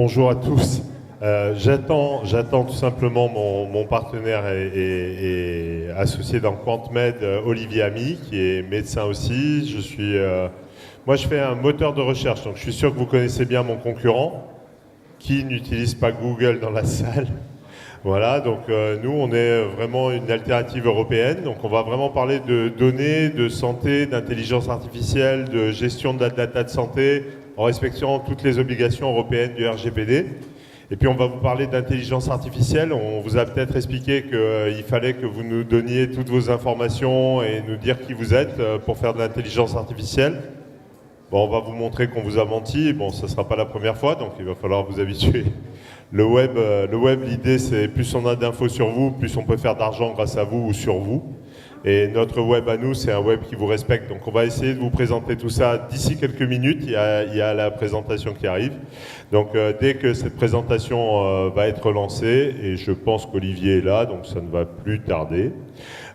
Bonjour à tous. J'attends tout simplement mon partenaire et associé dans QuantMed, Olivier Ami, qui est médecin aussi. Moi, je fais un moteur de recherche, donc je suis sûr que vous connaissez bien mon concurrent. Qui n'utilise pas Google dans la salle? Voilà, donc nous, on est vraiment une alternative européenne. Donc on va vraiment parler de données, de santé, d'intelligence artificielle, de gestion de la data de santé, en respectant toutes les obligations européennes du RGPD. Et puis on va vous parler d'intelligence artificielle. On vous a peut-être expliqué qu'il fallait que vous nous donniez toutes vos informations et nous dire qui vous êtes pour faire de l'intelligence artificielle. Bon, on va vous montrer qu'on vous a menti. Bon, ça ne sera pas la première fois, donc il va falloir vous habituer. Le web, l'idée, c'est plus on a d'infos sur vous, plus on peut faire d'argent grâce à vous ou sur vous. Et notre web à nous, c'est un web qui vous respecte. Donc on va essayer de vous présenter tout ça d'ici quelques minutes. Il y a la présentation qui arrive. Donc dès que cette présentation va être lancée, et je pense qu'Olivier est là, donc ça ne va plus tarder.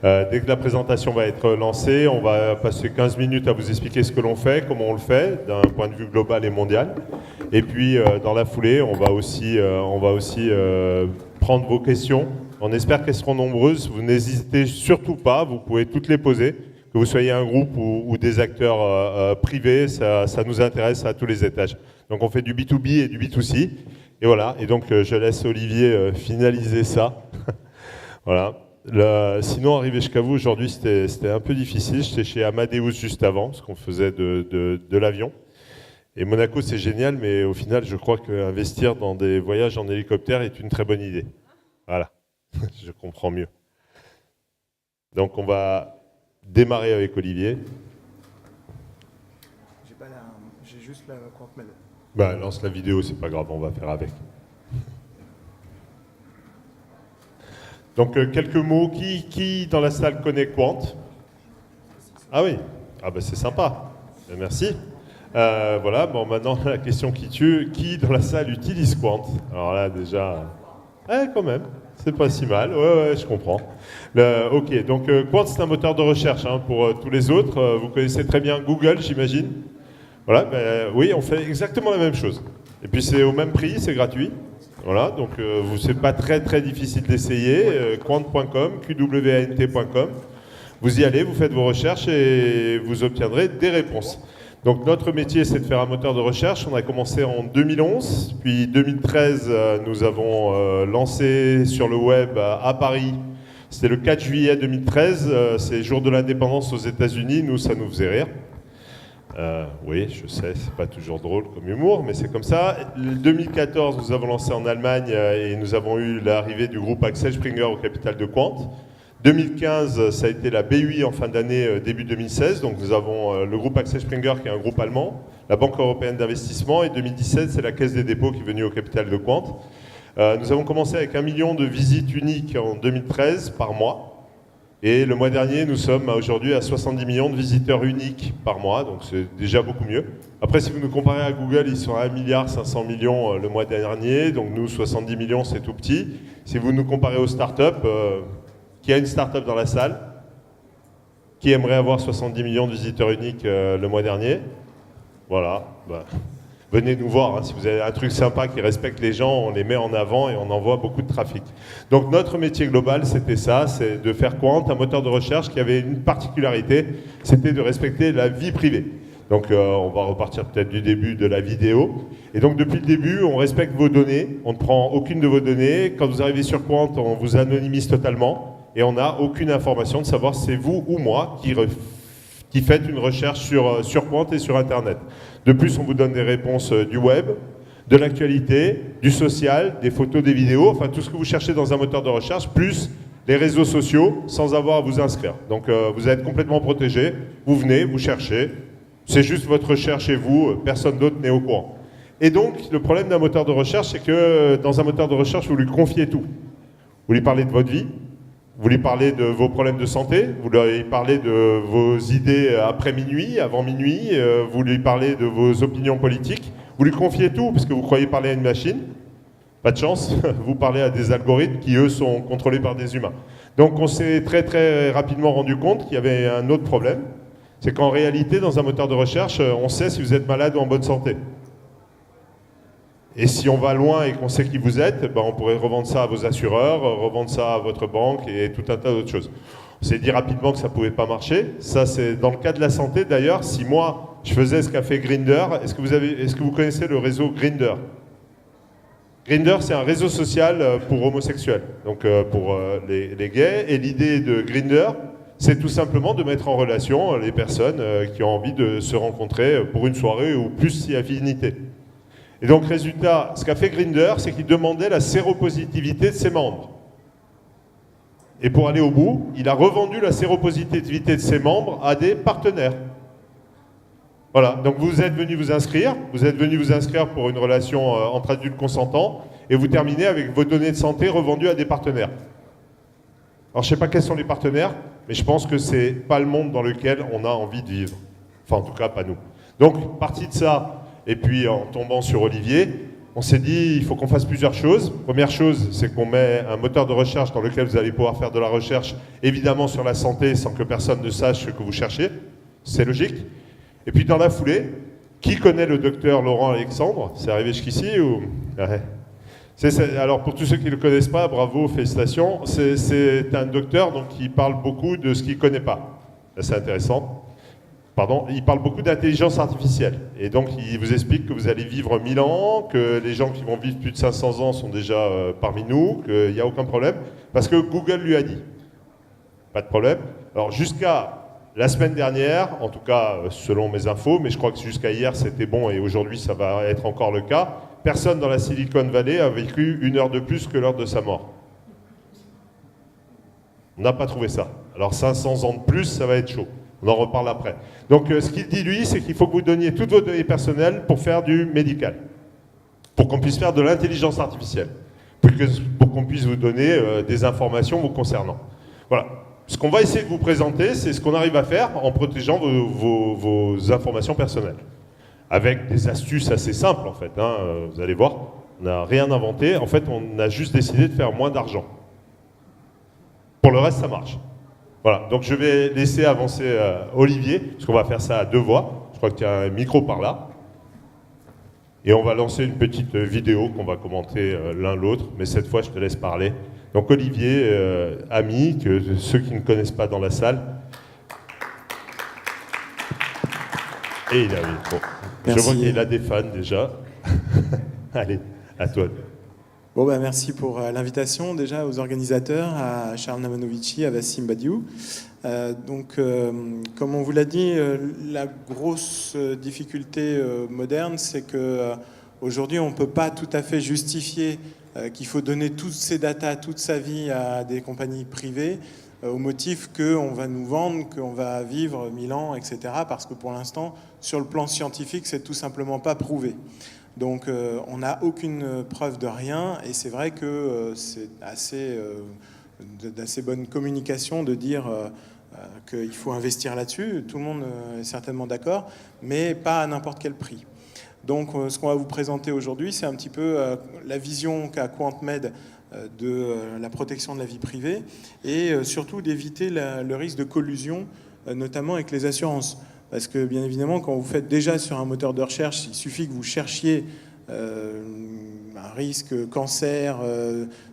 Dès que la présentation va être lancée, on va passer 15 minutes à vous expliquer ce que l'on fait, comment on le fait, d'un point de vue global et mondial. Et puis dans la foulée, on va aussi prendre vos questions. On espère qu'elles seront nombreuses. Vous n'hésitez surtout pas, vous pouvez toutes les poser. Que vous soyez un groupe ou des acteurs privés, ça nous intéresse à tous les étages. Donc on fait du B2B et du B2C. Et voilà, et donc je laisse Olivier finaliser ça. Voilà. Sinon, arriver jusqu'à vous aujourd'hui, c'était un peu difficile. J'étais chez Amadeus juste avant, parce qu'on faisait de l'avion. Et Monaco, c'est génial, mais au final, je crois qu'investir dans des voyages en hélicoptère est une très bonne idée. Voilà, je comprends mieux. Donc, on va démarrer avec Olivier. J'ai juste la QuantMed. Bah, lance la vidéo, c'est pas grave, on va faire avec. Donc, quelques mots. Qui dans la salle connaît Quant? Ah oui, ah bah c'est sympa. Merci. Voilà, bon, maintenant la question qui tue. Qui dans la salle utilise Quant? Alors là, déjà, quand même, c'est pas si mal. Ouais, je comprends. Ok, donc Quant, c'est un moteur de recherche pour tous les autres. Vous connaissez très bien Google, j'imagine. Voilà, oui, on fait exactement la même chose. Et puis c'est au même prix, c'est gratuit. Voilà, donc c'est pas très difficile d'essayer. Quant.com, qwant.com. Vous y allez, vous faites vos recherches et vous obtiendrez des réponses. Donc notre métier, c'est de faire un moteur de recherche. On a commencé en 2011, puis 2013, nous avons lancé sur le web à Paris. C'était le 4 juillet 2013, c'est le jour de l'indépendance aux États-Unis. Nous, ça nous faisait rire. Oui, je sais, c'est pas toujours drôle comme humour, mais c'est comme ça. 2014, nous avons lancé en Allemagne et nous avons eu l'arrivée du groupe Axel Springer au capital de Quant. 2015, ça a été la BUI en fin d'année, début 2016. Donc nous avons le groupe Axel Springer qui est un groupe allemand, la Banque européenne d'investissement, et 2017, c'est la Caisse des dépôts qui est venue au capital de Quant. Nous avons commencé avec 1 million de visites uniques en 2013 par mois. Et le mois dernier, nous sommes aujourd'hui à 70 millions de visiteurs uniques par mois, donc c'est déjà beaucoup mieux. Après, si vous nous comparez à Google, ils sont à 1,5 milliard le mois dernier, donc nous, 70 millions, c'est tout petit. Si vous nous comparez aux startups, qui a une startup dans la salle? Qui aimerait avoir 70 millions de visiteurs uniques le mois dernier? Voilà, venez nous voir, si vous avez un truc sympa qui respecte les gens, on les met en avant et on envoie beaucoup de trafic. Donc notre métier global, c'était ça, c'est de faire Quant, un moteur de recherche qui avait une particularité, c'était de respecter la vie privée. Donc on va repartir peut-être du début de la vidéo. Et donc depuis le début, on respecte vos données, on ne prend aucune de vos données. Quand vous arrivez sur Quant, on vous anonymise totalement et on n'a aucune information de savoir si c'est vous ou moi qui faites une recherche sur Quant et sur Internet. De plus, on vous donne des réponses du web, de l'actualité, du social, des photos, des vidéos, enfin tout ce que vous cherchez dans un moteur de recherche, plus les réseaux sociaux, sans avoir à vous inscrire. Donc vous êtes complètement protégé, vous venez, vous cherchez, c'est juste votre recherche et vous, personne d'autre n'est au courant. Et donc, le problème d'un moteur de recherche, c'est que dans un moteur de recherche, vous lui confiez tout. Vous lui parlez de votre vie, vous lui parlez de vos problèmes de santé, vous lui parlez de vos idées après minuit, avant minuit, vous lui parlez de vos opinions politiques, vous lui confiez tout parce que vous croyez parler à une machine. Pas de chance, vous parlez à des algorithmes qui, eux, sont contrôlés par des humains. Donc on s'est très rapidement rendu compte qu'il y avait un autre problème, c'est qu'en réalité, dans un moteur de recherche, on sait si vous êtes malade ou en bonne santé. Et si on va loin et qu'on sait qui vous êtes, ben on pourrait revendre ça à vos assureurs, revendre ça à votre banque et tout un tas d'autres choses. On s'est dit rapidement que ça ne pouvait pas marcher. Ça, c'est dans le cas de la santé. D'ailleurs, si moi, je faisais ce qu'a fait Grindr, est-ce que vous connaissez le réseau Grindr? Grindr, c'est un réseau social pour homosexuels, donc pour les gays. Et l'idée de Grindr, c'est tout simplement de mettre en relation les personnes qui ont envie de se rencontrer pour une soirée ou plus si affinité. Et donc, résultat, ce qu'a fait Grindr, c'est qu'il demandait la séropositivité de ses membres. Et pour aller au bout, il a revendu la séropositivité de ses membres à des partenaires. Voilà, donc vous êtes venu vous inscrire pour une relation entre adultes consentants, et vous terminez avec vos données de santé revendues à des partenaires. Alors je ne sais pas quels sont les partenaires, mais je pense que ce n'est pas le monde dans lequel on a envie de vivre. Enfin, en tout cas, pas nous. Donc, partie de ça, et puis en tombant sur Olivier, on s'est dit il faut qu'on fasse plusieurs choses. Première chose, c'est qu'on met un moteur de recherche dans lequel vous allez pouvoir faire de la recherche, évidemment sur la santé, sans que personne ne sache ce que vous cherchez. C'est logique. Et puis dans la foulée, qui connaît le docteur Laurent Alexandre? C'est arrivé jusqu'ici ou... Ouais. Alors pour tous ceux qui ne le connaissent pas, bravo, félicitations. C'est un docteur donc, qui parle beaucoup de ce qu'il ne connaît pas. C'est intéressant. Pardon, il parle beaucoup d'intelligence artificielle. Et donc, il vous explique que vous allez vivre 1000 ans, que les gens qui vont vivre plus de 500 ans sont déjà parmi nous, qu'il n'y a aucun problème, parce que Google lui a dit. Pas de problème. Alors, jusqu'à la semaine dernière, en tout cas, selon mes infos, mais je crois que jusqu'à hier, c'était bon, et aujourd'hui, ça va être encore le cas, personne dans la Silicon Valley a vécu 1 heure de plus que l'heure de sa mort. On n'a pas trouvé ça. Alors, 500 ans de plus, ça va être chaud. On en reparle après. Donc, ce qu'il dit, lui, c'est qu'il faut que vous donniez toutes vos données personnelles pour faire du médical. Pour qu'on puisse faire de l'intelligence artificielle. Pour qu'on puisse vous donner des informations vous concernant. Voilà. Ce qu'on va essayer de vous présenter, c'est ce qu'on arrive à faire en protégeant vos informations personnelles. Avec des astuces assez simples, en fait. Hein. Vous allez voir, on n'a rien inventé. En fait, on a juste décidé de faire moins d'argent. Pour le reste, ça marche. Voilà, donc je vais laisser avancer Olivier, parce qu'on va faire ça à 2 voix. Je crois qu'il y a un micro par là. Et on va lancer une petite vidéo qu'on va commenter l'un l'autre, mais cette fois je te laisse parler. Donc Olivier, ami, que ceux qui ne connaissent pas dans la salle. Et il a oui, bon. Je vois qu'il a des fans déjà. Allez, à toi. Bon, merci pour l'invitation déjà aux organisateurs, à Charles Namanovici, à Wassim Badiou. Comme on vous l'a dit, la grosse difficulté moderne, c'est que aujourd'hui, on ne peut pas tout à fait justifier qu'il faut donner toutes ces datas, toute sa vie à des compagnies privées au motif qu'on va nous vendre, qu'on va vivre 1000 ans, etc. Parce que pour l'instant, sur le plan scientifique, c'est tout simplement pas prouvé. Donc on n'a aucune preuve de rien et c'est vrai que c'est d'assez bonne communication de dire qu'il faut investir là-dessus. Tout le monde est certainement d'accord, mais pas à n'importe quel prix. Donc ce qu'on va vous présenter aujourd'hui, c'est un petit peu la vision qu'a QuantMed de la protection de la vie privée et surtout d'éviter le risque de collusion, notamment avec les assurances. Parce que, bien évidemment, quand vous faites déjà sur un moteur de recherche, il suffit que vous cherchiez un risque cancer,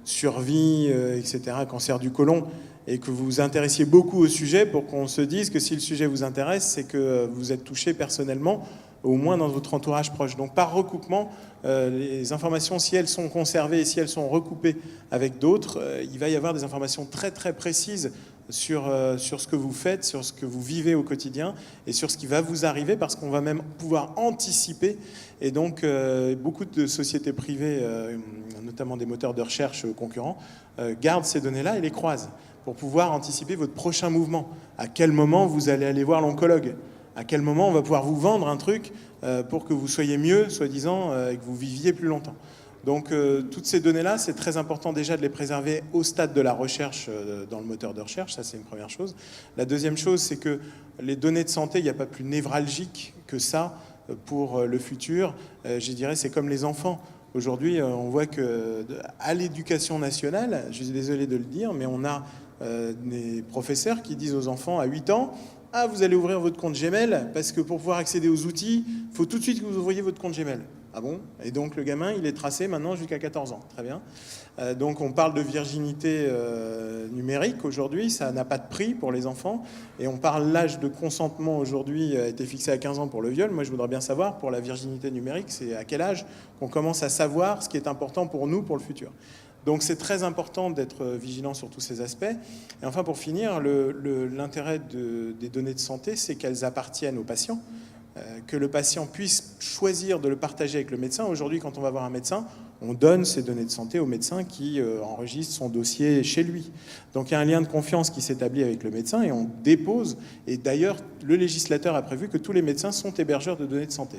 survie, etc., cancer du côlon, et que vous vous intéressiez beaucoup au sujet pour qu'on se dise que si le sujet vous intéresse, c'est que vous êtes touché personnellement, au moins dans votre entourage proche. Donc, par recoupement, les informations, si elles sont conservées et si elles sont recoupées avec d'autres, il va y avoir des informations très, très précises sur ce que vous faites, sur ce que vous vivez au quotidien et sur ce qui va vous arriver parce qu'on va même pouvoir anticiper. Et donc, beaucoup de sociétés privées, notamment des moteurs de recherche concurrents, gardent ces données-là et les croisent pour pouvoir anticiper votre prochain mouvement. À quel moment vous allez aller voir l'oncologue ? À quel moment on va pouvoir vous vendre un truc pour que vous soyez mieux, soi-disant, et que vous viviez plus longtemps. Donc, toutes ces données-là, c'est très important déjà de les préserver au stade de la recherche dans le moteur de recherche. Ça, c'est une première chose. La deuxième chose, c'est que les données de santé, il n'y a pas plus névralgique que ça pour le futur. Je dirais, c'est comme les enfants. Aujourd'hui, on voit qu'à l'éducation nationale, je suis désolé de le dire, mais on a des professeurs qui disent aux enfants à 8 ans « Ah, vous allez ouvrir votre compte Gmail parce que pour pouvoir accéder aux outils, il faut tout de suite que vous ouvriez votre compte Gmail. » Ah bon? Et donc le gamin, il est tracé maintenant jusqu'à 14 ans. Très bien. Donc on parle de virginité numérique aujourd'hui, ça n'a pas de prix pour les enfants. Et on parle l'âge de consentement aujourd'hui a été fixé à 15 ans pour le viol. Moi je voudrais bien savoir, pour la virginité numérique, c'est à quel âge qu'on commence à savoir ce qui est important pour nous, pour le futur. Donc c'est très important d'être vigilant sur tous ces aspects. Et enfin pour finir, l'intérêt des données de santé, c'est qu'elles appartiennent au patient. Que le patient puisse choisir de le partager avec le médecin. Aujourd'hui, quand on va voir un médecin, on donne ces données de santé au médecin qui enregistre son dossier chez lui. Donc il y a un lien de confiance qui s'établit avec le médecin et on dépose. Et d'ailleurs, le législateur a prévu que tous les médecins sont hébergeurs de données de santé.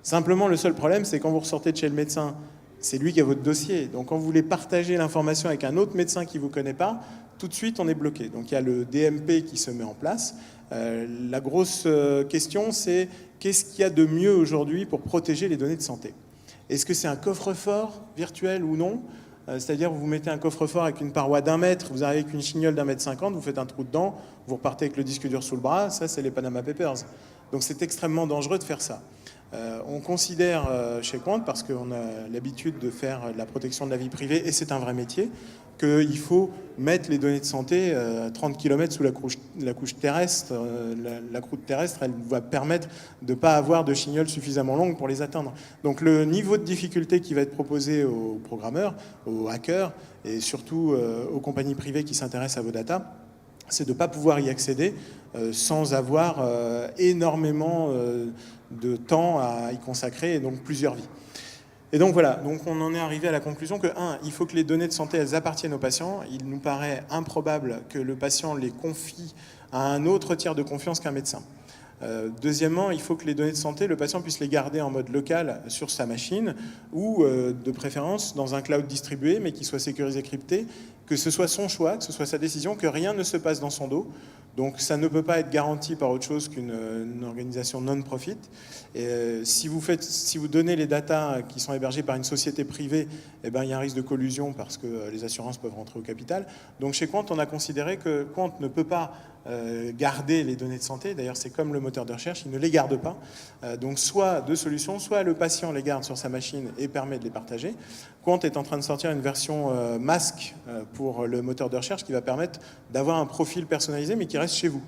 Simplement, le seul problème, c'est quand vous ressortez de chez le médecin, c'est lui qui a votre dossier. Donc quand vous voulez partager l'information avec un autre médecin qui ne vous connaît pas, tout de suite, on est bloqué. Donc il y a le DMP qui se met en place. La grosse question, c'est qu'est-ce qu'il y a de mieux aujourd'hui pour protéger les données de santé? Est-ce que c'est un coffre-fort virtuel ou non? C'est-à-dire vous mettez un coffre-fort avec une paroi d'1 mètre, vous arrivez avec une chignole d'1,50 m, vous faites un trou dedans, vous repartez avec le disque dur sous le bras, ça c'est les Panama Papers. Donc c'est extrêmement dangereux de faire ça. On considère chez Quant, parce qu'on a l'habitude de faire de la protection de la vie privée, et c'est un vrai métier, qu'il faut mettre les données de santé à 30 km sous la couche terrestre. La croûte terrestre, elle va permettre de ne pas avoir de chignole suffisamment longue pour les atteindre. Donc le niveau de difficulté qui va être proposé aux programmeurs, aux hackers, et surtout aux compagnies privées qui s'intéressent à vos datas, c'est de ne pas pouvoir y accéder sans avoir énormément de temps à y consacrer, et donc plusieurs vies. Et donc voilà, donc on en est arrivé à la conclusion que, il faut que les données de santé, elles appartiennent au patient. Il nous paraît improbable que le patient les confie à un autre tiers de confiance qu'un médecin. Deuxièmement, il faut que les données de santé, le patient puisse les garder en mode local sur sa machine ou de préférence dans un cloud distribué, mais qui soit sécurisé, crypté, que ce soit son choix, que ce soit sa décision, que rien ne se passe dans son dos. Donc ça ne peut pas être garanti par autre chose qu'une organisation non-profit. Si vous donnez les datas qui sont hébergées par une société privée, eh ben, il y a un risque de collusion parce que les assurances peuvent rentrer au capital. Donc chez Quant, on a considéré que Quant ne peut pas garder les données de santé. D'ailleurs, c'est comme le moteur de recherche, il ne les garde pas. Donc soit deux solutions, soit le patient les garde sur sa machine et permet de les partager. Quant est en train de sortir une version masque pour le moteur de recherche qui va permettre d'avoir un profil personnalisé mais qui reste chez vous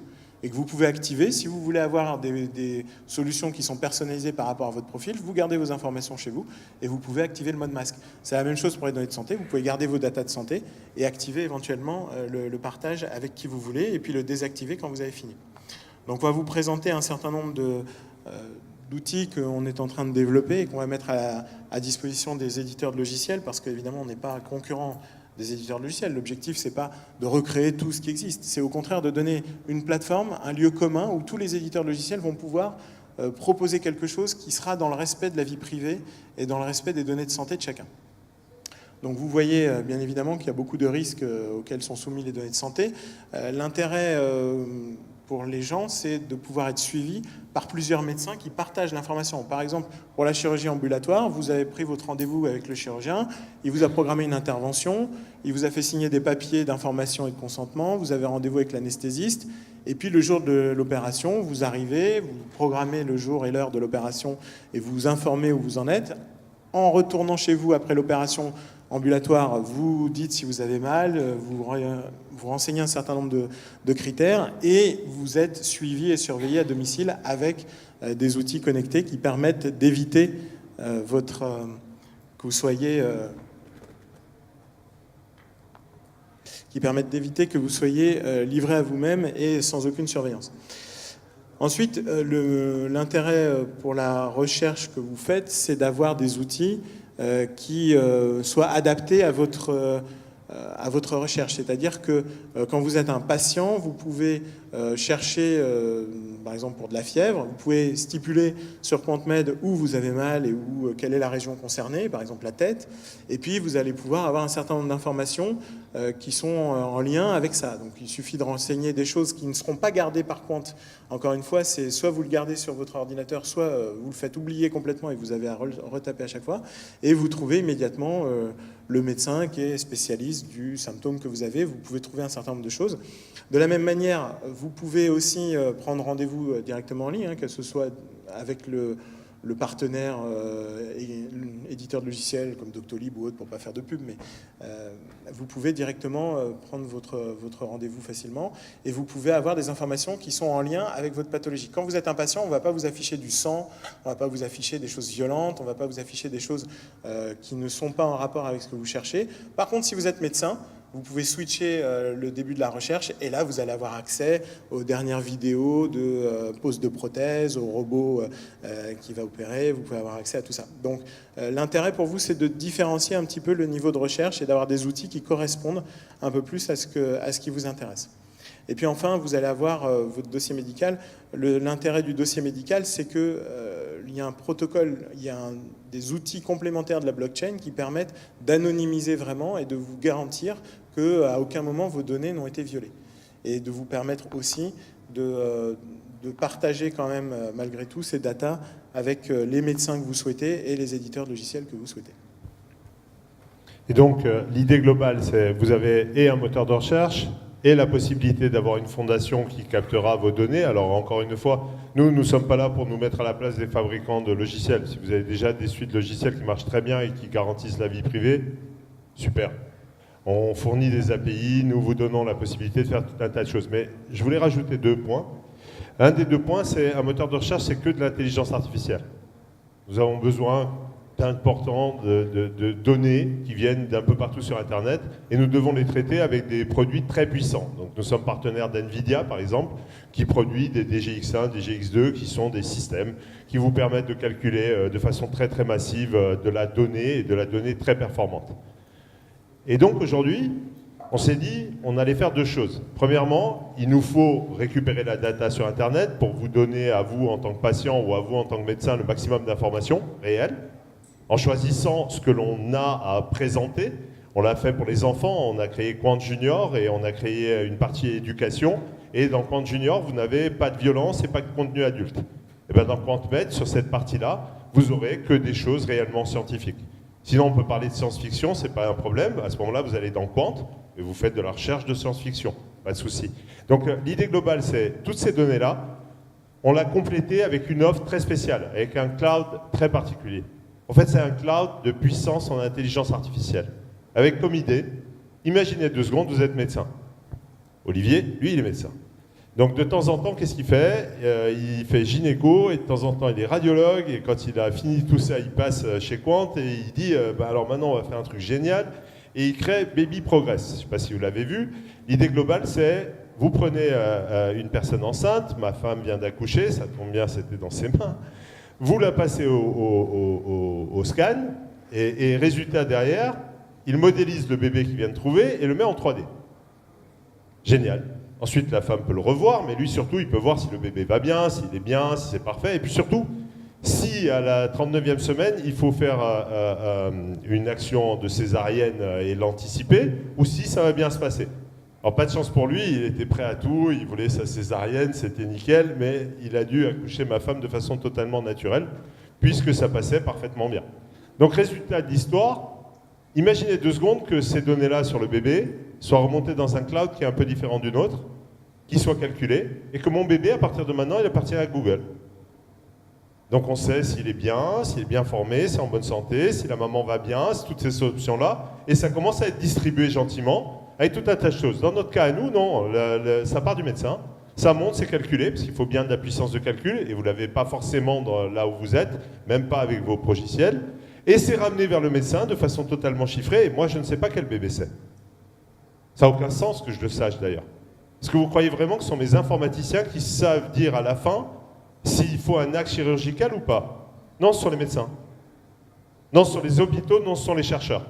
et que vous pouvez activer. Si vous voulez avoir des solutions qui sont personnalisées par rapport à votre profil, vous gardez vos informations chez vous et vous pouvez activer le mode masque. C'est la même chose pour les données de santé. Vous pouvez garder vos datas de santé et activer éventuellement le partage avec qui vous voulez et puis le désactiver quand vous avez fini. Donc on va vous présenter un certain nombre d'outils qu'on est en train de développer et qu'on va mettre à disposition des éditeurs de logiciels parce qu'évidemment on n'est pas concurrent des éditeurs de logiciels. L'objectif, c'est pas de recréer tout ce qui existe, c'est au contraire de donner une plateforme, un lieu commun où tous les éditeurs de logiciels vont pouvoir proposer quelque chose qui sera dans le respect de la vie privée et dans le respect des données de santé de chacun. Donc vous voyez bien évidemment qu'il y a beaucoup de risques auxquels sont soumis les données de santé. L'intérêt pour les gens, c'est de pouvoir être suivis par plusieurs médecins qui partagent l'information. Par exemple, pour la chirurgie ambulatoire, vous avez pris votre rendez-vous avec le chirurgien, il vous a programmé une intervention, il vous a fait signer des papiers d'information et de consentement, vous avez rendez-vous avec l'anesthésiste, et puis le jour de l'opération, vous arrivez, vous programmez le jour et l'heure de l'opération et vous vous informez où vous en êtes. En retournant chez vous après l'opération ambulatoire, vous dites si vous avez mal, vous renseignez un certain nombre de critères et vous êtes suivi et surveillé à domicile avec des outils connectés qui permettent d'éviter que vous soyez livré à vous-même et sans aucune surveillance. Ensuite, l'intérêt pour la recherche que vous faites, c'est d'avoir des outils qui soient adaptés à votre recherche. C'est-à-dire que quand vous êtes un patient, vous pouvez chercher, par exemple pour de la fièvre, vous pouvez stipuler sur QuantMed où vous avez mal et quelle est la région concernée, par exemple la tête, et puis vous allez pouvoir avoir un certain nombre d'informations qui sont en lien avec ça. Donc il suffit de renseigner des choses qui ne seront pas gardées par Quant. Encore une fois, c'est soit vous le gardez sur votre ordinateur, soit vous le faites oublier complètement et vous avez à retaper à chaque fois, et vous trouvez immédiatement le médecin qui est spécialiste du symptôme que vous avez. Vous pouvez trouver un certain nombre de choses. De la même manière, vous pouvez aussi prendre rendez-vous directement en ligne, que ce soit avec le le partenaire éditeur de logiciels comme Doctolib ou autre, pour ne pas faire de pub, mais vous pouvez directement prendre votre rendez-vous facilement et vous pouvez avoir des informations qui sont en lien avec votre pathologie. Quand vous êtes un patient, on ne va pas vous afficher du sang, on ne va pas vous afficher des choses violentes, on ne va pas vous afficher des choses qui ne sont pas en rapport avec ce que vous cherchez. Par contre, si vous êtes médecin, vous pouvez switcher le début de la recherche et là, vous allez avoir accès aux dernières vidéos de pose de prothèse, au robot qui va opérer. Vous pouvez avoir accès à tout ça. Donc, l'intérêt pour vous, c'est de différencier un petit peu le niveau de recherche et d'avoir des outils qui correspondent un peu plus à ce qui vous intéresse. Et puis enfin, vous allez avoir votre dossier médical. L'intérêt du dossier médical, c'est qu'il y a un protocole, il y a des outils complémentaires de la blockchain qui permettent d'anonymiser vraiment et de vous garantir qu'à aucun moment vos données n'ont été violées. Et de vous permettre aussi de partager quand même, malgré tout, ces datas avec les médecins que vous souhaitez et les éditeurs de logiciels que vous souhaitez. Et donc, l'idée globale, c'est vous avez et un moteur de recherche et la possibilité d'avoir une fondation qui captera vos données. Alors, encore une fois, nous ne sommes pas là pour nous mettre à la place des fabricants de logiciels. Si vous avez déjà des suites logicielles qui marchent très bien et qui garantissent la vie privée, super. On fournit des API, nous vous donnons la possibilité de faire tout un tas de choses. Mais je voulais rajouter 2 points. Un des 2 points, c'est un moteur de recherche, c'est que de l'intelligence artificielle. Nous avons besoin important de données qui viennent d'un peu partout sur Internet et nous devons les traiter avec des produits très puissants. Donc nous sommes partenaires d'NVIDIA, par exemple, qui produit des DGX1, DGX2, qui sont des systèmes qui vous permettent de calculer de façon très très massive de la donnée et de la donnée très performante. Et donc aujourd'hui, on s'est dit, on allait faire 2 choses. Premièrement, il nous faut récupérer la data sur Internet pour vous donner à vous en tant que patient ou à vous en tant que médecin le maximum d'informations réelles, en choisissant ce que l'on a à présenter. On l'a fait pour les enfants, on a créé Quant Junior et on a créé une partie éducation. Et dans Quant Junior, vous n'avez pas de violence et pas de contenu adulte. Et bien dans QuantMed, sur cette partie-là, vous aurez que des choses réellement scientifiques. Sinon, on peut parler de science-fiction, c'est pas un problème. À ce moment-là, vous allez dans Quant et vous faites de la recherche de science-fiction. Pas de souci. Donc l'idée globale, c'est toutes ces données-là, on l'a complétée avec une offre très spéciale, avec un cloud très particulier. En fait, c'est un cloud de puissance en intelligence artificielle. Avec comme idée, imaginez 2 secondes, vous êtes médecin. Olivier, lui, il est médecin. Donc de temps en temps, qu'est-ce qu'il fait? Il fait gynéco et de temps en temps, il est radiologue. Et quand il a fini tout ça, il passe chez Quant et il dit alors maintenant, on va faire un truc génial. Et il crée Baby Progress. Je ne sais pas si vous l'avez vu. L'idée globale, c'est vous prenez une personne enceinte, ma femme vient d'accoucher, ça tombe bien, c'était dans ses mains. Vous la passez au scan, et résultat derrière, il modélise le bébé qu'il vient de trouver et le met en 3D. Génial. Ensuite, la femme peut le revoir, mais lui surtout, il peut voir si le bébé va bien, s'il est bien, si c'est parfait. Et puis surtout, si à la 39e semaine, il faut faire une action de césarienne et l'anticiper, ou si ça va bien se passer. Alors pas de chance pour lui, il était prêt à tout, il voulait sa césarienne, c'était nickel, mais il a dû accoucher ma femme de façon totalement naturelle, puisque ça passait parfaitement bien. Donc résultat de l'histoire, imaginez 2 secondes que ces données-là sur le bébé soient remontées dans un cloud qui est un peu différent du nôtre, qui soit calculé, et que mon bébé, à partir de maintenant, il appartient à Google. Donc on sait s'il est bien formé, s'il est en bonne santé, si la maman va bien, si toutes ces options-là, et ça commence à être distribué gentiment, avec tout un tas de choses. Dans notre cas à nous, non, ça part du médecin, ça monte, c'est calculé, parce qu'il faut bien de la puissance de calcul, et vous ne l'avez pas forcément là où vous êtes, même pas avec vos logiciels, et c'est ramené vers le médecin de façon totalement chiffrée, et moi je ne sais pas quel bébé c'est. Ça n'a aucun sens que je le sache d'ailleurs. Est-ce que vous croyez vraiment que ce sont mes informaticiens qui savent dire à la fin s'il faut un acte chirurgical ou pas? Non, ce sont les médecins. Non, ce sont les hôpitaux, non, ce sont les chercheurs.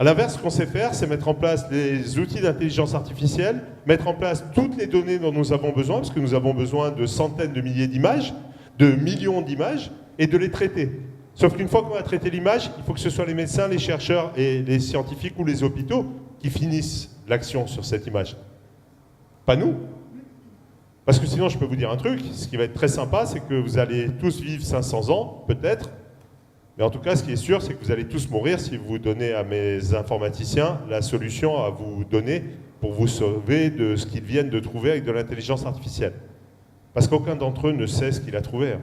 À l'inverse, ce qu'on sait faire, c'est mettre en place des outils d'intelligence artificielle, mettre en place toutes les données dont nous avons besoin, parce que nous avons besoin de centaines de milliers d'images, de millions d'images, et de les traiter. Sauf qu'une fois qu'on a traité l'image, il faut que ce soit les médecins, les chercheurs et les scientifiques ou les hôpitaux qui finissent l'action sur cette image. Pas nous. Parce que sinon, je peux vous dire un truc, ce qui va être très sympa, c'est que vous allez tous vivre 500 ans, peut-être, mais en tout cas, ce qui est sûr, c'est que vous allez tous mourir si vous donnez à mes informaticiens la solution à vous donner pour vous sauver de ce qu'ils viennent de trouver avec de l'intelligence artificielle. Parce qu'aucun d'entre eux ne sait ce qu'il a trouvé.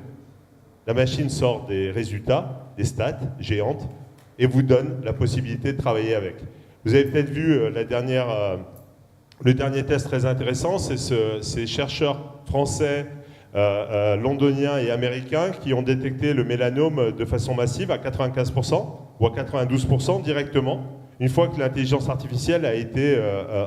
La machine sort des résultats, des stats géantes, et vous donne la possibilité de travailler avec. Vous avez peut-être vu le dernier test très intéressant, c'est ces chercheurs français, londoniens et américains qui ont détecté le mélanome de façon massive à 95% ou à 92% directement, une fois que l'intelligence artificielle a été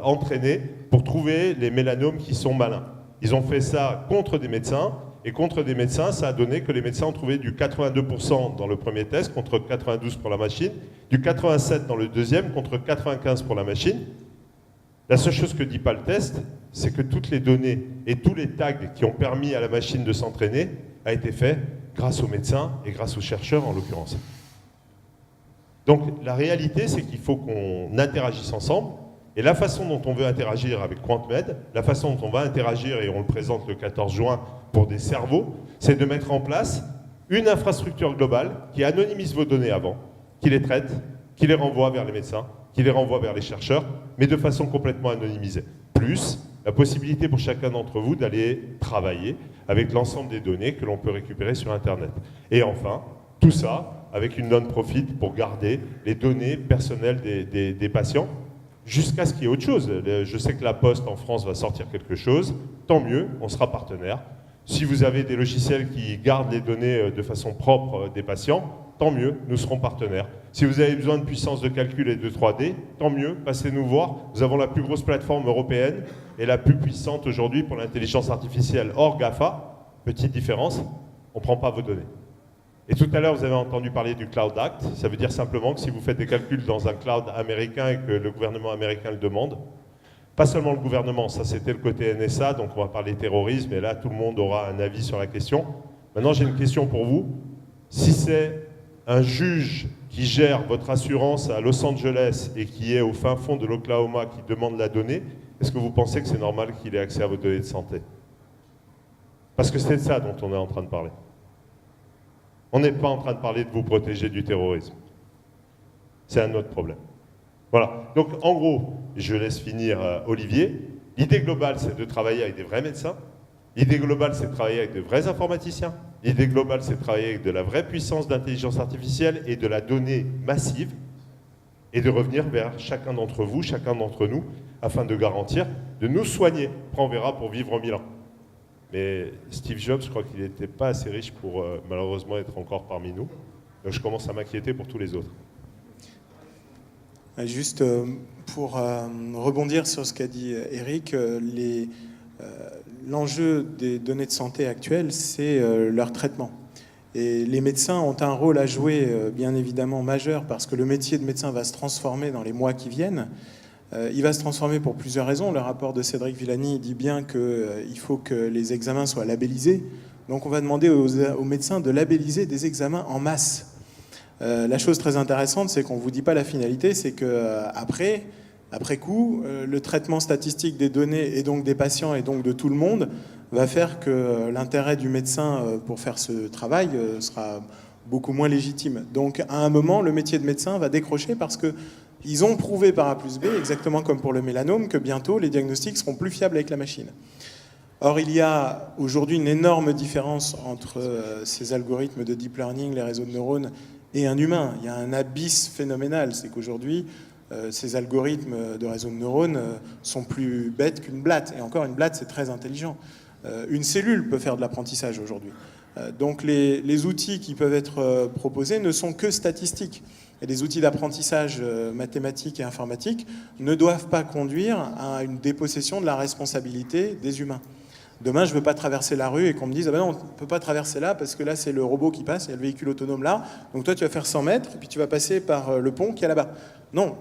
entraînée pour trouver les mélanomes qui sont malins. Ils ont fait ça contre des médecins, et contre des médecins, ça a donné que les médecins ont trouvé du 82% dans le premier test, contre 92% pour la machine, du 87% dans le deuxième, contre 95% pour la machine. La seule chose que ne dit pas le test, c'est que toutes les données et tous les tags qui ont permis à la machine de s'entraîner a été fait grâce aux médecins et grâce aux chercheurs en l'occurrence. Donc la réalité, c'est qu'il faut qu'on interagisse ensemble. Et la façon dont on veut interagir avec QuantMed, la façon dont on va interagir, et on le présente le 14 juin pour des cerveaux, c'est de mettre en place une infrastructure globale qui anonymise vos données avant, qui les traite, qui les renvoie vers les médecins, qui les renvoie vers les chercheurs, mais de façon complètement anonymisée. Plus la possibilité pour chacun d'entre vous d'aller travailler avec l'ensemble des données que l'on peut récupérer sur Internet. Et enfin, tout ça avec une non-profit pour garder les données personnelles des patients, jusqu'à ce qu'il y ait autre chose. Je sais que la Poste en France va sortir quelque chose, tant mieux, on sera partenaire. Si vous avez des logiciels qui gardent les données de façon propre des patients, tant mieux, nous serons partenaires. Si vous avez besoin de puissance de calcul et de 3D, tant mieux, passez nous voir. Nous avons la plus grosse plateforme européenne et la plus puissante aujourd'hui pour l'intelligence artificielle hors GAFA. Petite différence, on ne prend pas vos données. Et tout à l'heure, vous avez entendu parler du Cloud Act. Ça veut dire simplement que si vous faites des calculs dans un cloud américain et que le gouvernement américain le demande, pas seulement le gouvernement, ça c'était le côté NSA, donc on va parler terrorisme, et là tout le monde aura un avis sur la question. Maintenant, j'ai une question pour vous. Si c'est un juge qui gère votre assurance à Los Angeles et qui est au fin fond de l'Oklahoma qui demande la donnée, est-ce que vous pensez que c'est normal qu'il ait accès à vos données de santé? Parce que c'est de ça dont on est en train de parler. On n'est pas en train de parler de vous protéger du terrorisme. C'est un autre problème. Voilà. Donc, en gros, je laisse finir Olivier. L'idée globale, c'est de travailler avec des vrais médecins. L'idée globale, c'est de travailler avec de vrais informaticiens. L'idée globale, c'est de travailler avec de la vraie puissance d'intelligence artificielle et de la donnée massive et de revenir vers chacun d'entre vous, chacun d'entre nous, afin de garantir de nous soigner. Après, on verra pour vivre 1000 ans. Mais Steve Jobs, je crois qu'il n'était pas assez riche pour malheureusement être encore parmi nous. Donc je commence à m'inquiéter pour tous les autres. Juste pour rebondir sur ce qu'a dit Eric, l'enjeu des données de santé actuelles, c'est leur traitement. Et les médecins ont un rôle à jouer, bien évidemment, majeur, parce que le métier de médecin va se transformer dans les mois qui viennent. Il va se transformer pour plusieurs raisons. Le rapport de Cédric Villani dit bien qu'il faut que les examens soient labellisés. Donc on va demander aux médecins de labelliser des examens en masse. La chose très intéressante, c'est qu'on ne vous dit pas la finalité, c'est qu'après coup, le traitement statistique des données et donc des patients et donc de tout le monde va faire que l'intérêt du médecin pour faire ce travail sera beaucoup moins légitime. Donc à un moment, le métier de médecin va décrocher parce qu'ils ont prouvé par A plus B, exactement comme pour le mélanome, que bientôt les diagnostics seront plus fiables avec la machine. Or, il y a aujourd'hui une énorme différence entre ces algorithmes de deep learning, les réseaux de neurones, et un humain. Il y a un abysse phénoménal, c'est qu'aujourd'hui, ces algorithmes de réseaux de neurones sont plus bêtes qu'une blatte. Et encore, une blatte, c'est très intelligent. Une cellule peut faire de l'apprentissage aujourd'hui. Donc les outils qui peuvent être proposés ne sont que statistiques. Et les outils d'apprentissage mathématiques et informatiques ne doivent pas conduire à une dépossession de la responsabilité des humains. Demain, je ne veux pas traverser la rue et qu'on me dise « Ah ben non, on ne peut pas traverser là parce que là, c'est le robot qui passe, il y a le véhicule autonome là. Donc toi, tu vas faire 100 mètres et puis tu vas passer par le pont qui est là-bas. » Non,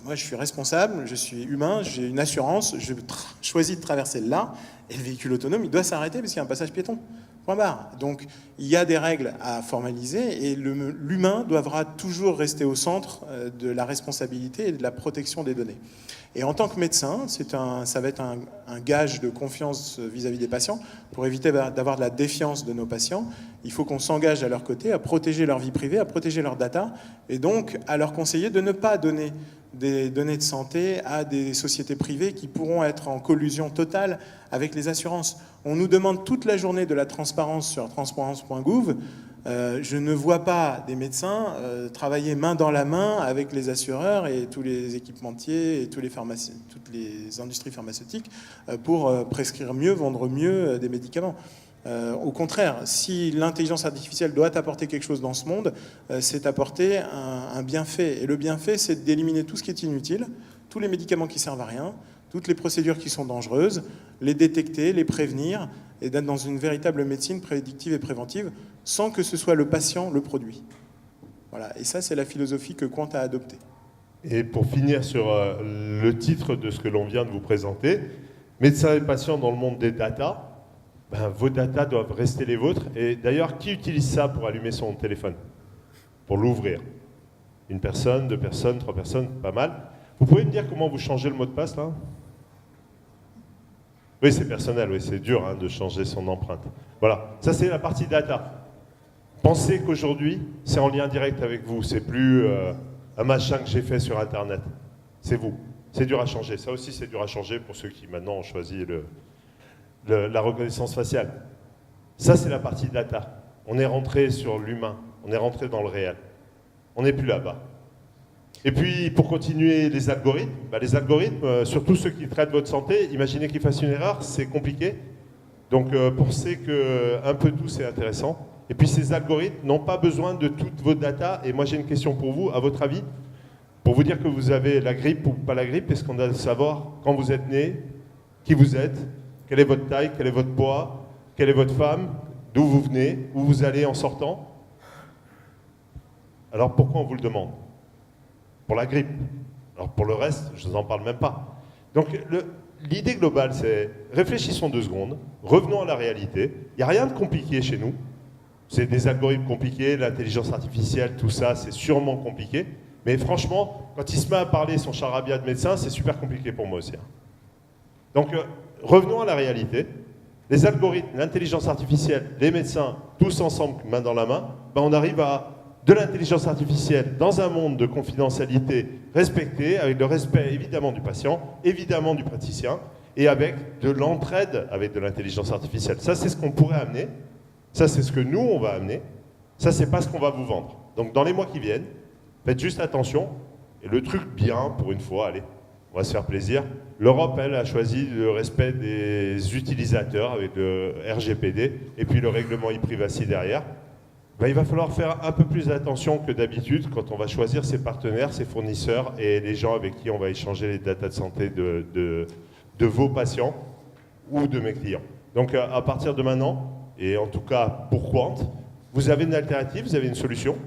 moi, je suis responsable, je suis humain, j'ai une assurance, je choisis de traverser là et le véhicule autonome, il doit s'arrêter parce qu'il y a un passage piéton. Point barre. Donc, il y a des règles à formaliser et l'humain devra toujours rester au centre de la responsabilité et de la protection des données. Et en tant que médecin, ça va être un gage de confiance vis-à-vis des patients. Pour éviter d'avoir de la défiance de nos patients, il faut qu'on s'engage à leur côté, à protéger leur vie privée, à protéger leurs data, et donc à leur conseiller de ne pas donner des données de santé à des sociétés privées qui pourront être en collusion totale avec les assurances. On nous demande toute la journée de la transparence sur transparence.gouv. Je ne vois pas des médecins travailler main dans la main avec les assureurs et tous les équipementiers et toutes les industries pharmaceutiques pour prescrire mieux, vendre mieux des médicaments. Au contraire, si l'intelligence artificielle doit apporter quelque chose dans ce monde, c'est apporter un bienfait. Et le bienfait, c'est d'éliminer tout ce qui est inutile, tous les médicaments qui servent à rien, toutes les procédures qui sont dangereuses, les détecter, les prévenir, et d'être dans une véritable médecine prédictive et préventive, sans que ce soit le patient le produit. Voilà. Et ça, c'est la philosophie que Quant a adoptée. Et pour finir sur le titre de ce que l'on vient de vous présenter, médecins et patients dans le monde des data, ben, vos data doivent rester les vôtres. Et d'ailleurs, qui utilise ça pour allumer son téléphone? Pour l'ouvrir? Une personne, 2 personnes, 3 personnes, pas mal. Vous pouvez me dire comment vous changez le mot de passe, là? Oui, c'est personnel, oui, c'est dur hein, de changer son empreinte. Voilà, ça c'est la partie data. Pensez qu'aujourd'hui, c'est en lien direct avec vous. C'est plus un machin que j'ai fait sur Internet. C'est vous. C'est dur à changer. Ça aussi, c'est dur à changer pour ceux qui maintenant ont choisi la reconnaissance faciale. Ça, c'est la partie data. On est rentré sur l'humain. On est rentré dans le réel. On n'est plus là-bas. Et puis, pour continuer les algorithmes, les algorithmes, surtout ceux qui traitent votre santé, imaginez qu'ils fassent une erreur, c'est compliqué. Donc, pensez qu'un peu tout, c'est intéressant. Et puis, ces algorithmes n'ont pas besoin de toutes vos datas. Et moi, j'ai une question pour vous, à votre avis, pour vous dire que vous avez la grippe ou pas la grippe, est-ce qu'on doit savoir quand vous êtes né, qui vous êtes, quelle est votre taille, quel est votre poids, quelle est votre femme, d'où vous venez, où vous allez en sortant? Alors, pourquoi on vous le demande? Pour la grippe. Alors pour le reste, je ne vous en parle même pas. Donc l'idée globale, c'est réfléchissons 2 secondes, revenons à la réalité. Il n'y a rien de compliqué chez nous. C'est des algorithmes compliqués, l'intelligence artificielle, tout ça, c'est sûrement compliqué. Mais franchement, quand il se met à parler son charabia de médecin, c'est super compliqué pour moi aussi. Donc revenons à la réalité. Les algorithmes, l'intelligence artificielle, les médecins, tous ensemble, main dans la main, on arrive à de l'intelligence artificielle dans un monde de confidentialité respecté, avec le respect évidemment du patient, évidemment du praticien, et avec de l'entraide avec de l'intelligence artificielle. Ça, c'est ce qu'on pourrait amener. Ça, c'est ce que nous, on va amener. Ça, c'est pas ce qu'on va vous vendre. Donc, dans les mois qui viennent, faites juste attention. Et le truc bien, pour une fois, allez, on va se faire plaisir. L'Europe, elle, a choisi le respect des utilisateurs avec le RGPD et puis le règlement e-privacy derrière. Il va falloir faire un peu plus attention que d'habitude quand on va choisir ses partenaires, ses fournisseurs et les gens avec qui on va échanger les datas de santé de vos patients ou de mes clients. Donc à partir de maintenant, et en tout cas pour Quant, vous avez une alternative, vous avez une solution.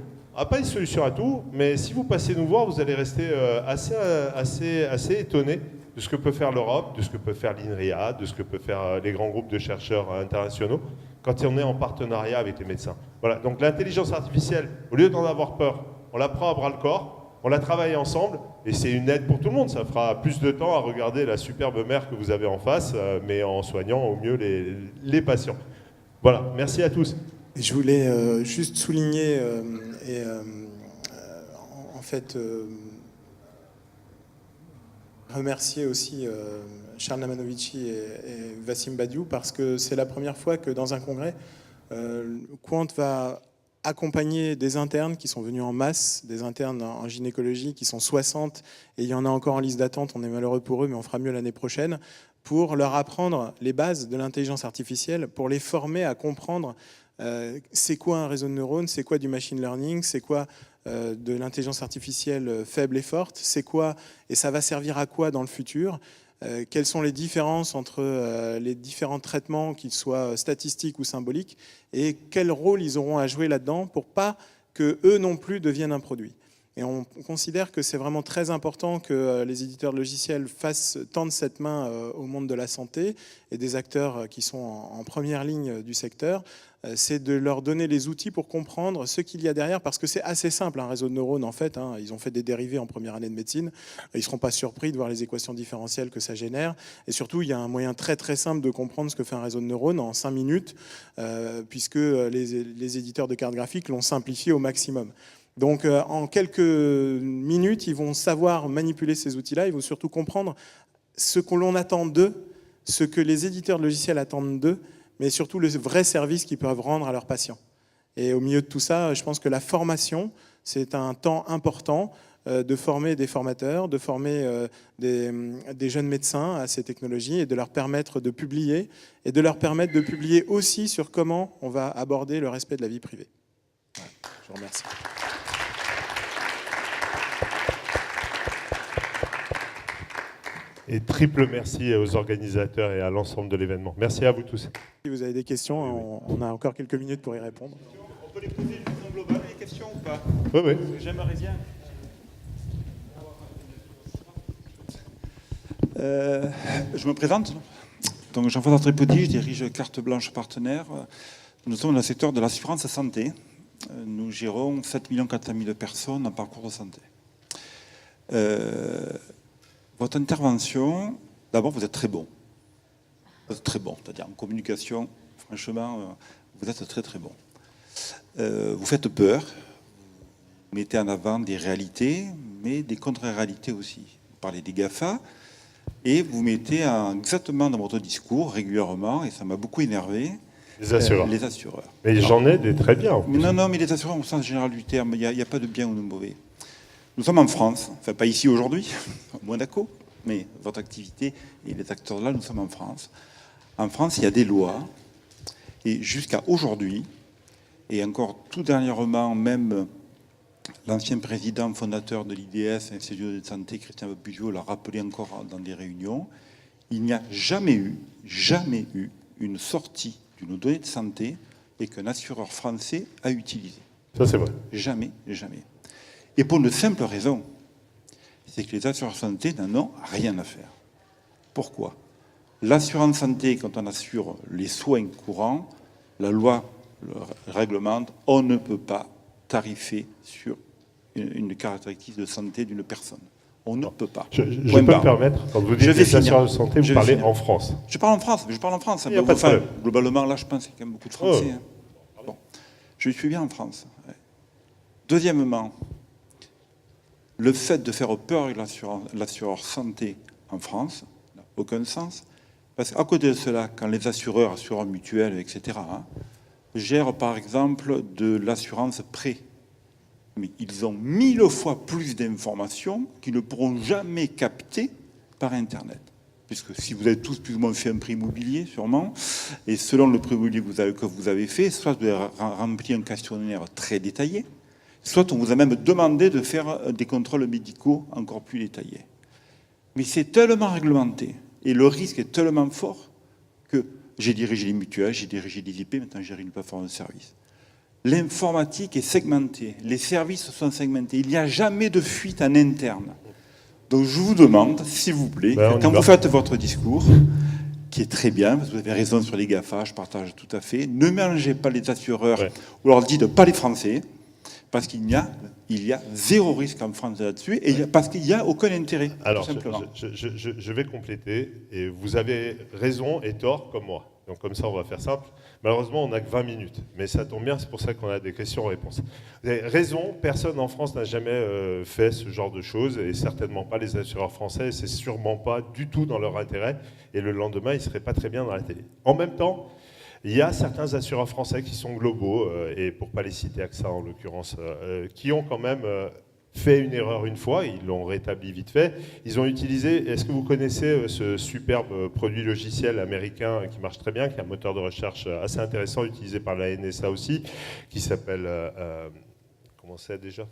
Pas une solution à tout, mais si vous passez nous voir, vous allez rester assez étonné de ce que peut faire l'Europe, de ce que peut faire l'INRIA, de ce que peut faire les grands groupes de chercheurs internationaux quand on est en partenariat avec les médecins. Voilà, donc l'intelligence artificielle, au lieu d'en avoir peur, on la prend à bras-le-corps, on la travaille ensemble, et c'est une aide pour tout le monde. Ça fera plus de temps à regarder la superbe mère que vous avez en face, mais en soignant au mieux les patients. Voilà, merci à tous. Et je voulais juste souligner, remercier aussi Charles Namanovici et Vassim Badiou, parce que c'est la première fois que dans un congrès, Quant va accompagner des internes qui sont venus en masse, des internes en gynécologie qui sont 60, et il y en a encore en liste d'attente, on est malheureux pour eux, mais on fera mieux l'année prochaine, pour leur apprendre les bases de l'intelligence artificielle, pour les former à comprendre c'est quoi un réseau de neurones, c'est quoi du machine learning, c'est quoi de l'intelligence artificielle faible et forte, c'est quoi, et ça va servir à quoi dans le futur, quelles sont les différences entre les différents traitements, qu'ils soient statistiques ou symboliques, et quel rôle ils auront à jouer là-dedans pour pas que eux non plus deviennent un produit. Et on considère que c'est vraiment très important que les éditeurs de logiciels tendent cette main au monde de la santé et des acteurs qui sont en première ligne du secteur. C'est de leur donner les outils pour comprendre ce qu'il y a derrière, parce que c'est assez simple, un réseau de neurones en fait. Ils ont fait des dérivés en première année de médecine. Ils ne seront pas surpris de voir les équations différentielles que ça génère. Et surtout, il y a un moyen très très simple de comprendre ce que fait un réseau de neurones en 5 minutes, puisque les éditeurs de cartes graphiques l'ont simplifié au maximum. Donc en quelques minutes, ils vont savoir manipuler ces outils-là, ils vont surtout comprendre ce que l'on attend d'eux, ce que les éditeurs de logiciels attendent d'eux, mais surtout le vrai service qu'ils peuvent rendre à leurs patients. Et au milieu de tout ça, je pense que la formation, c'est un temps important de former des formateurs, de former des jeunes médecins à ces technologies et de leur permettre de publier et de leur permettre de publier aussi sur comment on va aborder le respect de la vie privée. Voilà, je vous remercie. Et triple merci aux organisateurs et à l'ensemble de l'événement. Merci à vous tous. Si vous avez des questions, on a encore quelques minutes pour y répondre. On peut les poser de façon globale, les questions ou pas? Oui, oui. J'aimerais bien. Je me présente. Donc Jean-François Trépaudy, je dirige Carte Blanche Partenaire. Nous sommes dans le secteur de l'assurance santé. Nous gérons 7 400 000 personnes en parcours de santé. Votre intervention, d'abord, vous êtes très bon. Vous êtes très bon, c'est-à-dire en communication, franchement, vous êtes très très bon. Vous faites peur, vous mettez en avant des réalités, mais des contre-réalités aussi. Vous parlez des GAFA, et vous mettez exactement dans votre discours, régulièrement, et ça m'a beaucoup énervé, Les assureurs. les assureurs. Mais j'en ai des très bien. Non, mais les assureurs au sens général du terme, il n'y a pas de bien ou de mauvais. Nous sommes en France, enfin pas ici aujourd'hui, au Monaco, mais votre activité et les acteurs là, nous sommes en France. En France, il y a des lois, et jusqu'à aujourd'hui, et encore tout dernièrement, même l'ancien président fondateur de l'IDS, Institut de santé, Christian Pujol, l'a rappelé encore dans des réunions, il n'y a jamais eu une sortie d'une donnée de santé et qu'un assureur français a utilisé. Ça, c'est vrai. Jamais. Et pour une simple raison, c'est que les assureurs santé n'en ont rien à faire. Pourquoi? L'assurance santé, quand on assure les soins courants, la loi le réglemente, on ne peut pas tarifer sur une caractéristique de santé d'une personne. On ne peut pas. Je peux me permettre, quand vous dites les assureurs de santé, vous parlez en France. Je parle en France. Il n'y a pas de problème. Globalement, là, je pense qu'il y a quand même beaucoup de Français. Bon. Je suis bien en France. Deuxièmement, le fait de faire peur avec l'assureur santé en France n'a aucun sens. Parce qu'à côté de cela, quand les assureurs mutuels, etc., gèrent par exemple de l'assurance prêt, mais ils ont 1000 fois plus d'informations qu'ils ne pourront jamais capter par Internet. Puisque si vous avez tous plus ou moins fait un prêt immobilier, sûrement, et selon le prêt immobilier que vous avez fait, soit vous avez rempli un questionnaire très détaillé, soit on vous a même demandé de faire des contrôles médicaux encore plus détaillés. Mais c'est tellement réglementé, et le risque est tellement fort, que j'ai dirigé les mutuelles, j'ai dirigé les IP, maintenant j'ai une plateforme de service. L'informatique est segmentée, les services sont segmentés, il n'y a jamais de fuite en interne. Donc je vous demande, s'il vous plaît, quand vous faites votre discours, qui est très bien, parce que vous avez raison sur les GAFA, je partage tout à fait, ne mélangez pas les assureurs, ou leur dites pas les Français, parce qu'il y a zéro risque en France là-dessus, et parce qu'il n'y a aucun intérêt, alors, tout simplement. Je vais compléter, et vous avez raison et tort comme moi. Donc comme ça, on va faire simple. Malheureusement, on n'a que 20 minutes, mais ça tombe bien, c'est pour ça qu'on a des questions-réponses. Vous avez raison, personne en France n'a jamais fait ce genre de choses, et certainement pas les assureurs français, et c'est sûrement pas du tout dans leur intérêt, et le lendemain, ils ne seraient pas très bien dans la télé. En même temps, il y a certains assureurs français qui sont globaux, et pour ne pas les citer AXA en l'occurrence, qui ont quand même fait une erreur une fois, ils l'ont rétabli vite fait. Ils ont utilisé, est-ce que vous connaissez ce superbe produit logiciel américain qui marche très bien, qui est un moteur de recherche assez intéressant, utilisé par la NSA aussi, qui s'appelle, comment c'est déjà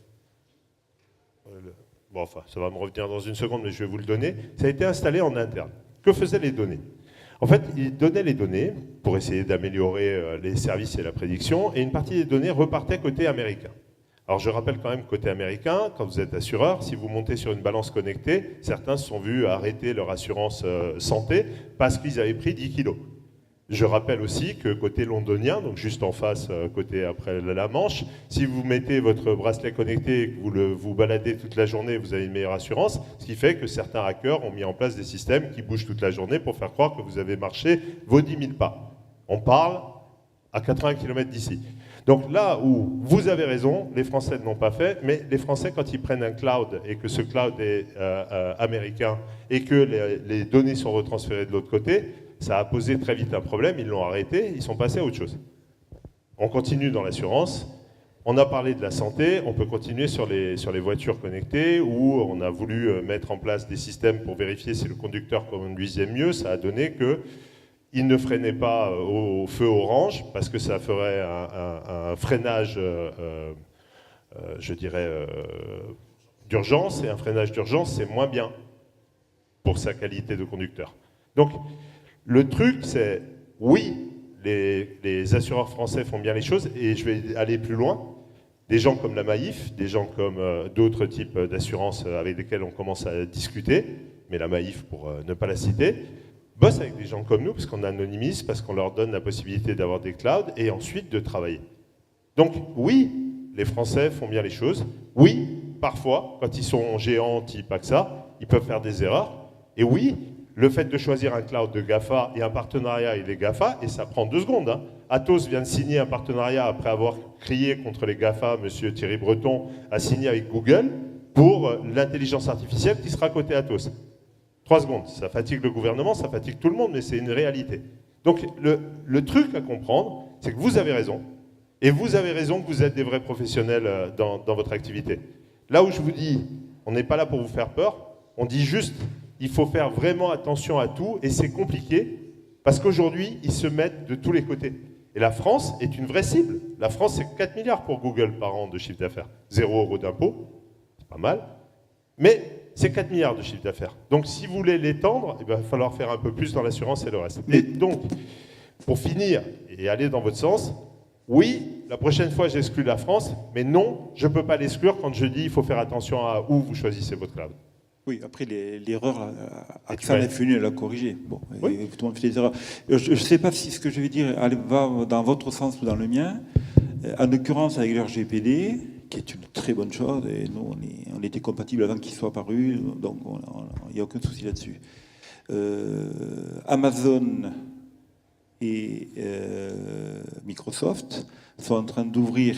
bon, enfin, ça va me revenir dans une seconde, mais je vais vous le donner. Ça a été installé en interne. Que faisaient les données ? En fait, ils donnaient les données pour essayer d'améliorer les services et la prédiction, et une partie des données repartait côté américain. Alors je rappelle quand même côté américain, quand vous êtes assureur, si vous montez sur une balance connectée, certains se sont vus arrêter leur assurance santé parce qu'ils avaient pris 10 kilos. Je rappelle aussi que côté londonien, donc juste en face, côté après la Manche, si vous mettez votre bracelet connecté et que vous baladez toute la journée, vous avez une meilleure assurance, ce qui fait que certains hackers ont mis en place des systèmes qui bougent toute la journée pour faire croire que vous avez marché vos 10 000 pas. On parle à 80 km d'ici. Donc là où vous avez raison, les Français ne l'ont pas fait, mais les Français, quand ils prennent un cloud et que ce cloud est américain et que les données sont retransférées de l'autre côté, ça a posé très vite un problème, ils l'ont arrêté, ils sont passés à autre chose. On continue dans l'assurance. On a parlé de la santé, on peut continuer sur les voitures connectées où on a voulu mettre en place des systèmes pour vérifier si le conducteur conduisait mieux. Ça a donné qu'il ne freinait pas au feu orange parce que ça ferait un freinage, je dirais, d'urgence. Et un freinage d'urgence, c'est moins bien pour sa qualité de conducteur. Donc, le truc, c'est oui, les assureurs français font bien les choses et je vais aller plus loin. Des gens comme la Maïf, des gens comme d'autres types d'assurances avec lesquels on commence à discuter, mais la Maïf, pour ne pas la citer, bosse avec des gens comme nous parce qu'on anonymise, parce qu'on leur donne la possibilité d'avoir des clouds et ensuite de travailler. Donc oui, les Français font bien les choses. Oui, parfois, quand ils sont géants type AXA, ils peuvent faire des erreurs. Et oui, le fait de choisir un cloud de GAFA et un partenariat avec les GAFA, et ça prend 2 secondes. Hein. Atos vient de signer un partenariat après avoir crié contre les GAFA, monsieur Thierry Breton a signé avec Google pour l'intelligence artificielle qui sera côté Atos. 3 secondes, ça fatigue le gouvernement, ça fatigue tout le monde, mais c'est une réalité. Donc le truc à comprendre, c'est que vous avez raison, et vous avez raison que vous êtes des vrais professionnels dans votre activité. Là où je vous dis, on n'est pas là pour vous faire peur, on dit juste, il faut faire vraiment attention à tout, et c'est compliqué, parce qu'aujourd'hui, ils se mettent de tous les côtés. Et la France est une vraie cible. La France, c'est 4 milliards pour Google par an de chiffre d'affaires. 0 € d'impôt, c'est pas mal. Mais c'est 4 milliards de chiffre d'affaires. Donc, si vous voulez l'étendre, il va falloir faire un peu plus dans l'assurance et le reste. Et donc, pour finir et aller dans votre sens, oui, la prochaine fois, j'exclus la France, mais non, je ne peux pas l'exclure quand je dis qu'il faut faire attention à où vous choisissez votre cloud. Oui, après l'erreur, AXA est venue, elle a corrigé. Bon, oui. Tout le monde fait des erreurs. Je ne sais pas si ce que je vais dire va dans votre sens ou dans le mien. En l'occurrence, avec le RGPD, qui est une très bonne chose, et nous, on était compatibles avant qu'il soit apparu, donc il n'y a aucun souci là-dessus. Amazon et Microsoft sont en train d'ouvrir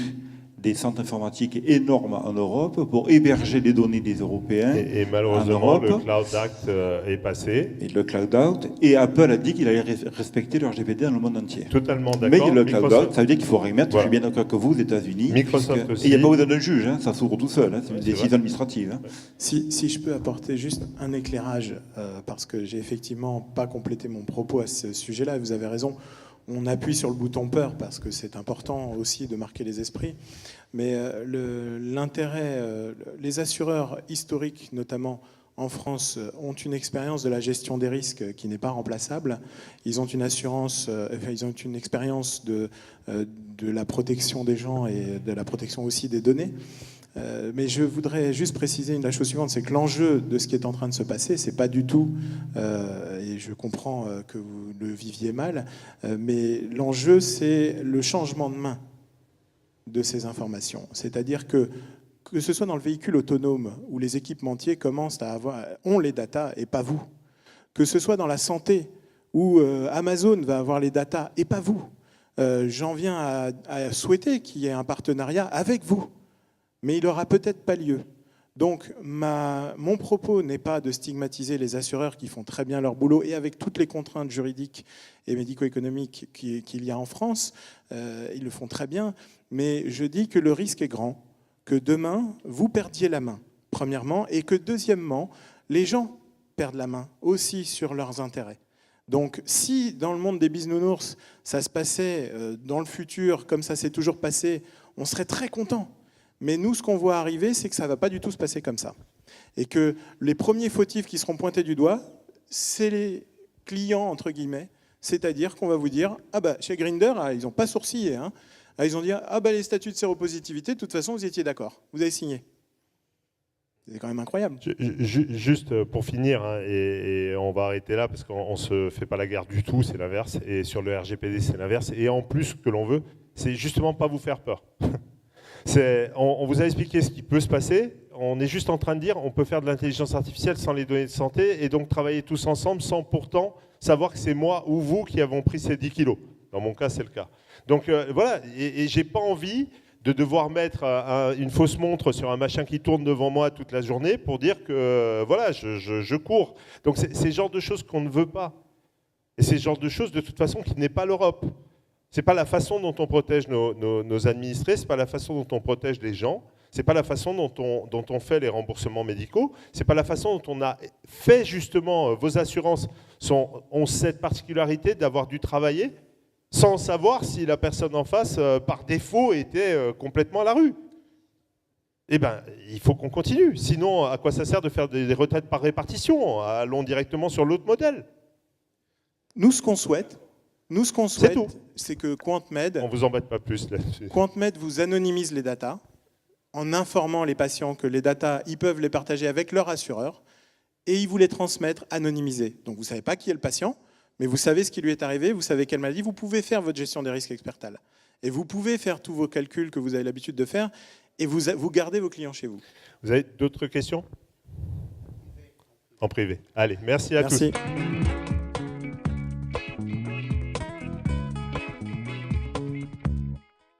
des centres informatiques énormes en Europe pour héberger les données des Européens. Et malheureusement, le Cloud Act est passé. Et le Cloud Act. Et Apple a dit qu'il allait respecter le RGPD dans le monde entier. Totalement d'accord. Mais le Cloud Act, ça veut dire qu'il faut remettre, voilà. Je suis bien d'accord que vous, aux États-Unis. Microsoft aussi. Et il n'y a pas besoin d'un juge, hein, ça s'ouvre tout seul, hein, c'est une décision administrative. Hein. Si je peux apporter juste un éclairage, parce que j'ai effectivement pas complété mon propos à ce sujet-là, vous avez raison. On appuie sur le bouton peur parce que c'est important aussi de marquer les esprits. Mais l'intérêt, les assureurs historiques, notamment en France, ont une expérience de la gestion des risques qui n'est pas remplaçable. Ils ont une assurance, ils ont une expérience de la protection des gens et de la protection aussi des données. Mais je voudrais juste préciser la chose suivante, c'est que l'enjeu de ce qui est en train de se passer, c'est pas du tout, et je comprends que vous le viviez mal, mais l'enjeu, c'est le changement de main de ces informations. C'est-à-dire que ce soit dans le véhicule autonome, où les équipementiers commencent à ont les datas et pas vous, que ce soit dans la santé, où Amazon va avoir les datas et pas vous, j'en viens à souhaiter qu'il y ait un partenariat avec vous. Mais il n'aura peut-être pas lieu. Donc, mon propos n'est pas de stigmatiser les assureurs qui font très bien leur boulot et avec toutes les contraintes juridiques et médico-économiques qu'il y a en France, ils le font très bien. Mais je dis que le risque est grand, que demain, vous perdiez la main, premièrement, et que deuxièmement, les gens perdent la main aussi sur leurs intérêts. Donc, si dans le monde des bisounours, ça se passait dans le futur comme ça s'est toujours passé, on serait très contents. Mais nous, ce qu'on voit arriver, c'est que ça ne va pas du tout se passer comme ça. Et que les premiers fautifs qui seront pointés du doigt, c'est les clients, entre guillemets. C'est-à-dire qu'on va vous dire, ah bah, chez Grindr, ils n'ont pas sourcillé. Hein. Ils ont dit, ah bah, les statuts de séropositivité, de toute façon, vous étiez d'accord. Vous avez signé. C'est quand même incroyable. Juste pour finir, hein, et on va arrêter là, parce qu'on ne se fait pas la guerre du tout, c'est l'inverse. Et sur le RGPD, c'est l'inverse. Et en plus, ce que l'on veut, c'est justement pas vous faire peur. On vous a expliqué ce qui peut se passer. On est juste en train de dire on peut faire de l'intelligence artificielle sans les données de santé et donc travailler tous ensemble sans pourtant savoir que c'est moi ou vous qui avons pris ces 10 kilos. Dans mon cas, c'est le cas. Donc voilà, et j'ai pas envie de devoir mettre une fausse montre sur un machin qui tourne devant moi toute la journée pour dire que voilà, je cours. Donc c'est le genre de choses qu'on ne veut pas. Et c'est le genre de choses de toute façon qui n'est pas l'Europe. C'est pas la façon dont on protège nos administrés, c'est pas la façon dont on protège les gens, c'est pas la façon dont on fait les remboursements médicaux, c'est pas la façon dont on a fait justement vos assurances ont cette particularité d'avoir dû travailler sans savoir si la personne en face, par défaut, était complètement à la rue. Eh bien, il faut qu'on continue. Sinon, à quoi ça sert de faire des retraites par répartition? Allons directement sur l'autre modèle. Nous, ce qu'on souhaite, c'est que QuantMed, on vous embête pas plus là-dessus. QuantMed vous anonymise les datas en informant les patients que les datas, ils peuvent les partager avec leur assureur et ils vous les transmettent anonymisés. Donc vous ne savez pas qui est le patient, mais vous savez ce qui lui est arrivé, vous savez quelle maladie, vous pouvez faire votre gestion des risques expertale. Et vous pouvez faire tous vos calculs que vous avez l'habitude de faire et vous gardez vos clients chez vous. Vous avez d'autres questions? En privé. Allez, merci à tous. Merci.